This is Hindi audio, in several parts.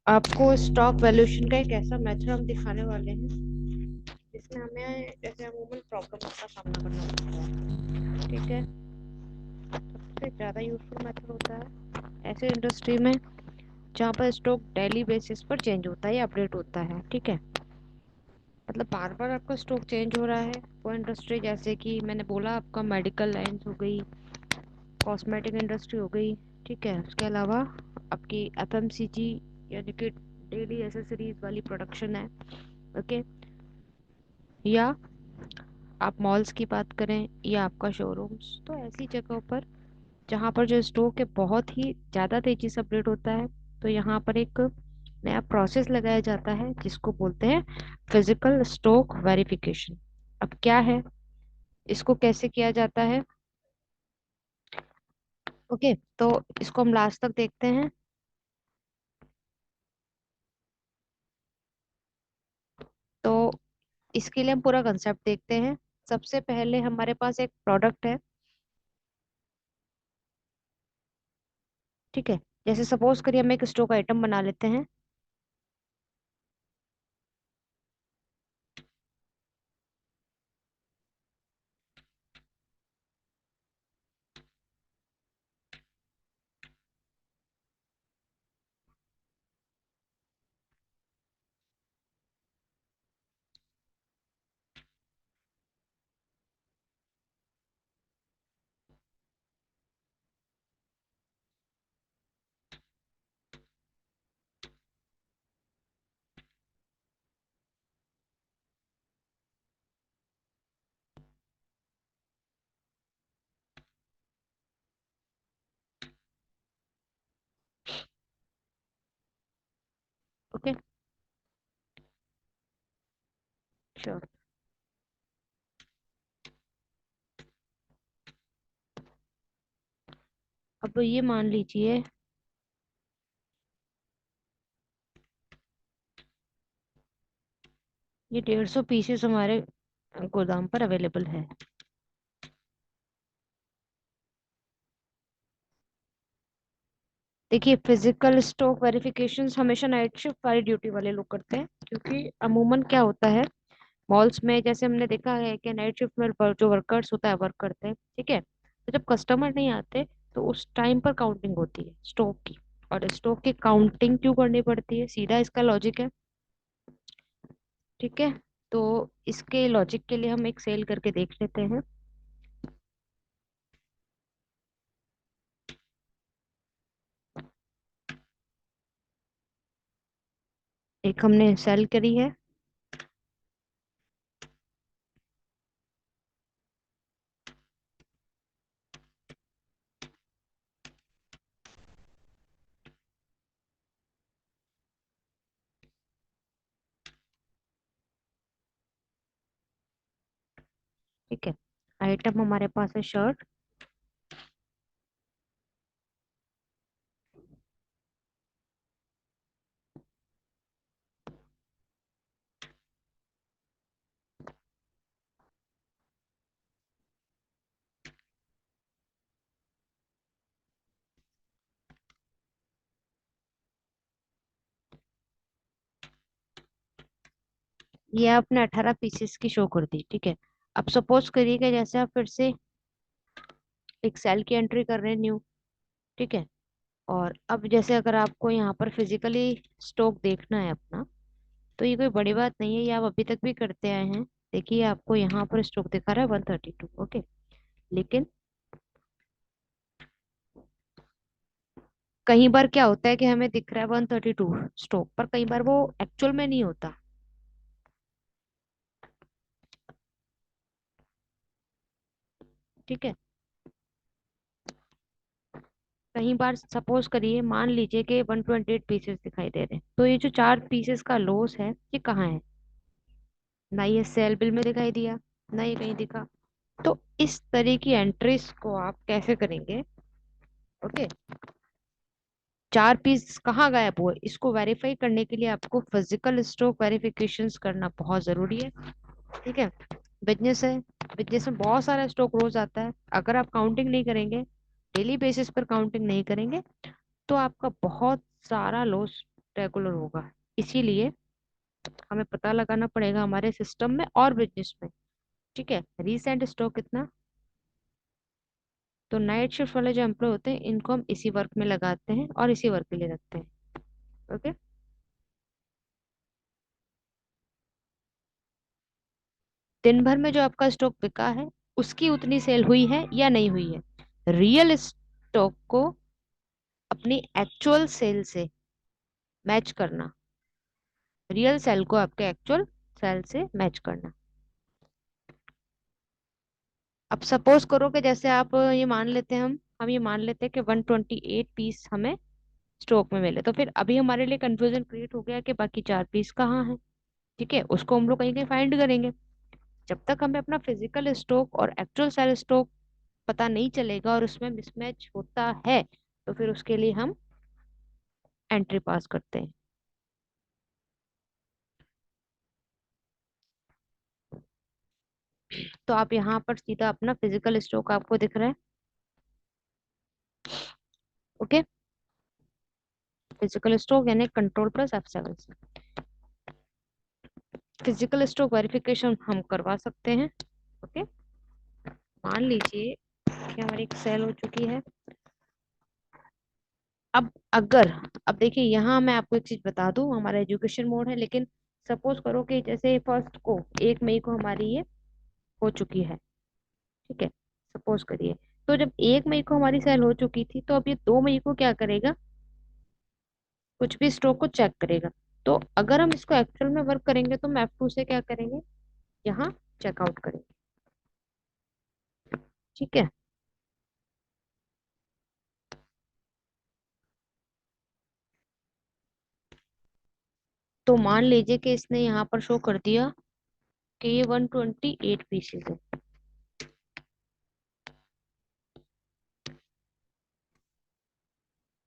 आपको स्टॉक वैल्यूएशन का एक ऐसा मेथड हम दिखाने वाले हैं जिसमें हमें जैसे अमूमन प्रॉब्लम का सामना करना पड़ता है। ठीक है, सबसे ज़्यादा यूजफुल मेथड होता है ऐसे इंडस्ट्री में जहाँ पर स्टॉक डेली बेसिस पर चेंज होता है या अपडेट होता है। ठीक है, मतलब बार बार आपका स्टॉक चेंज हो रहा है। वो इंडस्ट्री जैसे कि मैंने बोला आपका मेडिकल लाइन्स हो गई, कॉस्मेटिक इंडस्ट्री हो गई। ठीक है, उसके अलावा आपकी एफएमसीजी यानी कि डेली एसेसरीज वाली प्रोडक्शन है। ओके, या आप मॉल्स की बात करें या आपका शोरूम्स, तो ऐसी जगहों पर जहाँ पर जो स्टॉक है बहुत ही ज़्यादा तेजी से अपडेट होता है, तो यहाँ पर एक नया प्रोसेस लगाया जाता है जिसको बोलते हैं फिजिकल स्टॉक वेरिफिकेशन। अब क्या है, इसको कैसे किया जाता है? ओके, तो इसको हम लास्ट तक देखते हैं। तो इसके लिए हम पूरा कंसेप्ट देखते हैं। सबसे पहले हमारे पास एक प्रोडक्ट है। ठीक है, जैसे सपोज करिए हम एक स्टॉक आइटम बना लेते हैं। Okay, sure. अब ये मान लीजिए ये 150 पीसेस हमारे गोदाम पर अवेलेबल है। देखिए, फिजिकल स्टॉक वेरिफिकेशन हमेशा नाइट शिफ्ट वाली ड्यूटी वाले लोग करते हैं, क्योंकि अमूमन क्या होता है मॉल्स में जैसे हमने देखा है कि नाइट शिफ्ट में जो वर्कर्स होता है वर्क करते हैं। ठीक है, तो जब कस्टमर नहीं आते तो उस टाइम पर काउंटिंग होती है स्टॉक की। और स्टॉक की काउंटिंग क्यों करनी पड़ती है, सीधा इसका लॉजिक है। ठीक है, तो इसके लॉजिक के लिए हम एक सेल करके देख लेते हैं। एक हमने सेल करी है। ठीक है, आइटम हमारे पास है शर्ट। ये आपने 18 पीसेस की शो कर दी। ठीक है, अब सपोज करिएगा जैसे आप फिर से एक सेल की एंट्री कर रहे हैं न्यू। ठीक है, और अब जैसे अगर आपको यहाँ पर फिजिकली स्टॉक देखना है अपना, तो ये कोई बड़ी बात नहीं है, ये आप अभी तक भी करते आए हैं। देखिए आपको यहाँ पर स्टॉक दिखा रहा है 132। ओके, लेकिन कई बार क्या होता है कि हमें दिख रहा है 132 स्टॉक, पर कई बार वो एक्चुअल में नहीं होता। ठीक है, कई बार सपोज करिए मान लीजिए कि 128 पीसेस दिखाई दे रहे हैं, तो ये जो 4 पीसेस का लॉस है ये कहाँ है? ना ये सेल बिल में दिखाई दिया, ना ये कहीं दिखा। तो इस तरह की एंट्रीज को आप कैसे करेंगे? ओके, 4 पीस कहाँ गायब हुए इसको वेरीफाई करने के लिए आपको फिजिकल स्टॉक वेरिफिकेशंस करना बहुत जरूरी है। ठीक है, बिजनेस है, बिजनेस में बहुत सारा स्टॉक रोज आता है। अगर आप काउंटिंग नहीं करेंगे, डेली बेसिस पर काउंटिंग नहीं करेंगे, तो आपका बहुत सारा लॉस रेगुलर होगा। इसीलिए हमें पता लगाना पड़ेगा हमारे सिस्टम में और बिजनेस में। ठीक है, रीसेंट स्टॉक कितना। तो नाइट शिफ्ट वाले जो एम्प्लॉय होते हैं इनको हम इसी वर्क में लगाते हैं और इसी वर्क के लिए रखते हैं। ओके। दिन भर में जो आपका स्टॉक बिका है उसकी उतनी सेल हुई है या नहीं हुई है। रियल स्टॉक को अपनी एक्चुअल सेल से मैच करना। रियल सेल को आपके एक्चुअल सेल से मैच करना। अब सपोज करो कि जैसे आप ये मान लेते हैं, हम ये मान लेते हैं कि 128 पीस हमें स्टॉक में मिले, तो फिर अभी हमारे लिए कंफ्यूजन क्रिएट हो गया कि बाकी 4 पीस कहाँ हैं। ठीक है, उसको हम लोग कहीं कहीं फाइंड करेंगे। जब तक हमें अपना फिजिकल स्टॉक और एक्चुअल सेल स्टॉक पता नहीं चलेगा और उसमें मिसमैच होता है, तो फिर उसके लिए हम एंट्री पास करते हैं। तो आप यहाँ पर सीधा अपना फिजिकल स्टॉक आपको दिख रहा है। ओके। फिजिकल स्टॉक यानी कंट्रोल प्लस F7 से फिजिकल स्टॉक वेरिफिकेशन हम करवा सकते हैं। ओके। मान लीजिए कि हमारी एक सेल हो चुकी है। अब अगर, अब देखिए यहाँ मैं आपको एक चीज बता दूं, हमारा एजुकेशन मोड है, लेकिन सपोज करो कि जैसे फर्स्ट को 1 मई को हमारी ये हो चुकी है। ठीक है, सपोज करिए। तो जब 1 मई को हमारी सेल हो चुकी थी, तो अब ये 2 मई को क्या करेगा, कुछ भी स्टॉक को चेक करेगा। तो अगर हम इसको एक्चुअल में वर्क करेंगे तो हम F2 से क्या करेंगे, यहाँ चेकआउट करेंगे। ठीक है। तो मान लीजिए कि इसने यहाँ पर शो कर दिया कि ये 128 पीसेस है।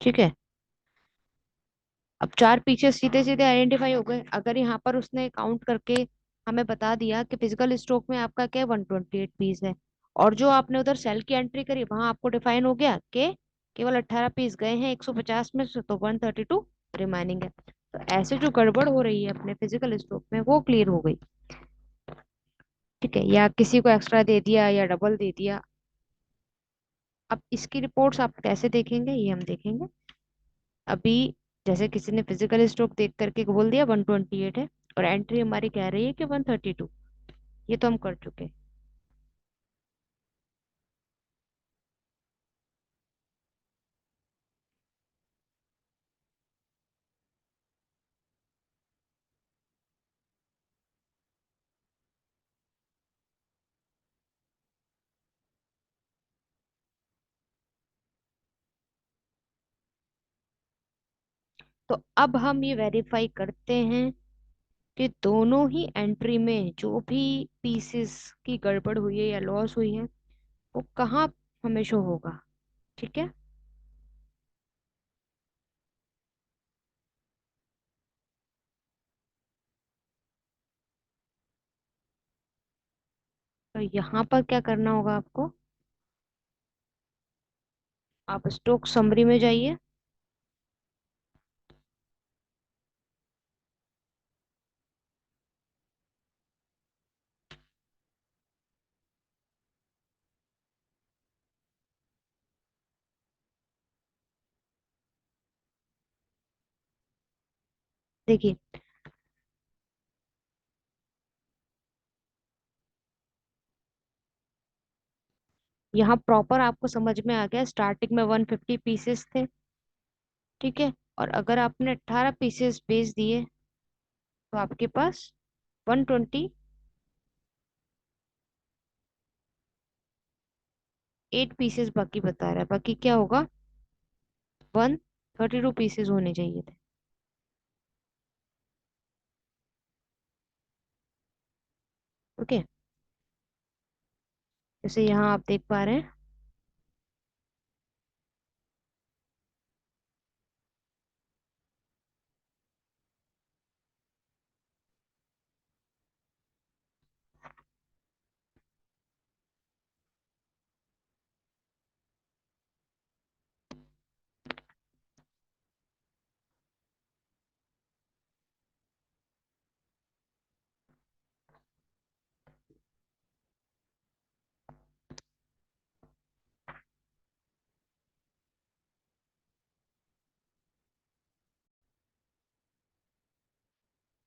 ठीक है, अब 4 पीसेस सीधे सीधे आइडेंटिफाई हो गए। अगर यहाँ पर उसने काउंट करके हमें बता दिया कि फिजिकल स्टॉक में आपका क्या 128 पीस है, और जो आपने उधर सेल की एंट्री करी वहां आपको डिफाइन हो गया कि केवल 18 पीस गए हैं 150 में से, तो 132 रिमाइनिंग है। तो ऐसे जो गड़बड़ हो रही है अपने फिजिकल स्टॉक में वो क्लियर हो गई। ठीक है, या किसी को एक्स्ट्रा दे दिया या डबल दे दिया। अब इसकी रिपोर्ट्स आप कैसे देखेंगे ये हम देखेंगे अभी। जैसे किसी ने फिजिकल स्ट्रोक देख करके बोल दिया 128 है, और एंट्री हमारी कह रही है कि 132। ये तो हम कर चुके। तो अब हम ये वेरीफाई करते हैं कि दोनों ही एंट्री में जो भी पीसेस की गड़बड़ हुई है या लॉस हुई है वो कहाँ हमें शो होगा। ठीक है। तो यहाँ पर क्या करना होगा आपको, आप स्टॉक समरी में जाइए। देखिए यहाँ प्रॉपर आपको समझ में आ गया, स्टार्टिंग में 150 पीसेस थे। ठीक है, और अगर आपने 18 पीसेस बेच दिए तो आपके पास 128 पीसेस बाकी बता रहा है। बाकी क्या होगा, 132 पीसेस होने चाहिए थे। ओके। जैसे यहाँ आप देख पा रहे हैं,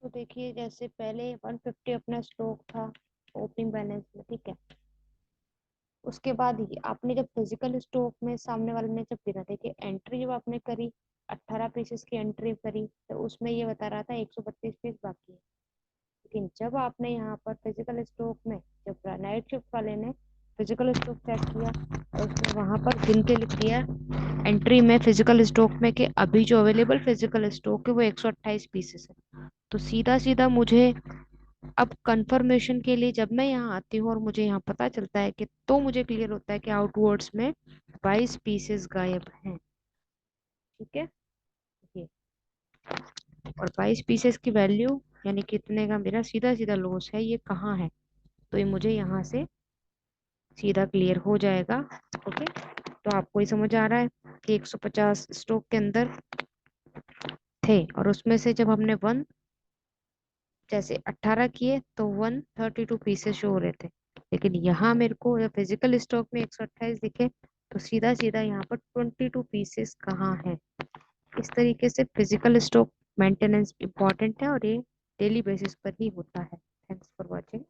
तो देखिए जैसे पहले 150 अपना स्टॉक था ओपनिंग बैलेंस में, ठीक है। उसके बाद ही आपने जब फिजिकल स्टॉक में सामने वाले ने जब गिना, देखिए एंट्री जब आपने करी 18 पीसेस की एंट्री करी तो उसमें ये बता रहा था 132 पीस बाकी है। लेकिन जब आपने यहाँ पर फिजिकल स्टॉक में, जब नाइट शिफ्ट वाले ने फिजिकल स्टॉक चेक किया और उसने वहां पर गिन के लिख दिया एंट्री में फिजिकल स्टॉक में कि अभी जो अवेलेबल फिजिकल स्टॉक है वो 128 पीसेस है। तो सीधा सीधा मुझे अब कंफर्मेशन के लिए जब मैं यहाँ आती हूँ और मुझे यहाँ पता चलता है कि, तो मुझे क्लियर होता है कि आउटवर्ड्स में 22 पीसेस गायब हैं। ठीक है, ये और 22 पीसेस की वैल्यू यानी कितने का मेरा सीधा सीधा लॉस है, ये कहाँ है, तो ये मुझे यहाँ से सीधा क्लियर हो जाएगा। ओके, तो आपको ही समझ आ रहा है कि 150 स्टॉक के अंदर थे और उसमें से जब हमने वन जैसे 18 किए तो 132 पीसेस शो हो रहे थे। लेकिन यहाँ मेरे को फिजिकल स्टॉक में 128 दिखे, तो सीधा सीधा यहाँ पर 22 पीसेस कहाँ है। इस तरीके से फिजिकल स्टॉक मेंटेनेंस इंपॉर्टेंट है और ये डेली बेसिस पर ही होता है। Thanks for watching.